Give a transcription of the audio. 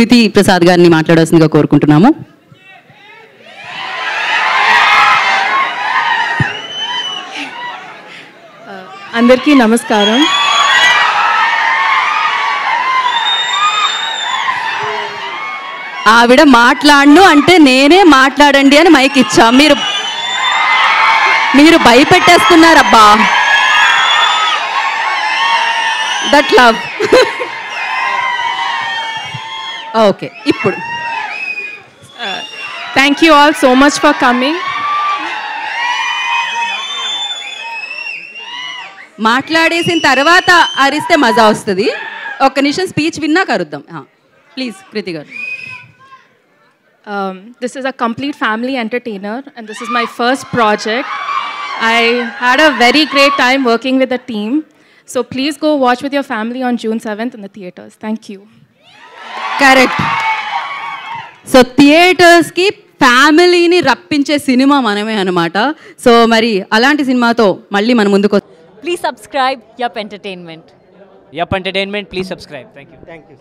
కృతి ప్రసాద్ గారిని మాట్లాడాల్సిందిగా కోరుకుంటున్నాము. అందరికీ నమస్కారం. ఆవిడ మాట్లాడను అంటే నేనే మాట్లాడండి అని మైక్ ఇచ్చా. మీరు భయపెట్టేస్తున్నారబ్బా. That love. ఓకే, ఇప్పుడు thank you all so much for coming. మాట్లాడేసిన తర్వాత అరిస్తే మజా వస్తుంది. ఒక్క నిమిషం స్పీచ్ విన్నా కరుద్దాం. ప్లీజ్ కృతి గారు. This is a complete family entertainer and this is my first project. I had a very great time working with the team. So please go watch with your family on June 7th in the theatres. Thank you. Correct. So థియేటర్స్కి ఫ్యామిలీని రప్పించే cinema మనమే అనమాట. So మరి అలాంటి సినిమాతో మళ్ళీ మన ముందుకు. Please subscribe Yup Entertainment. Yup Entertainment, please subscribe. Thank you. Thank you.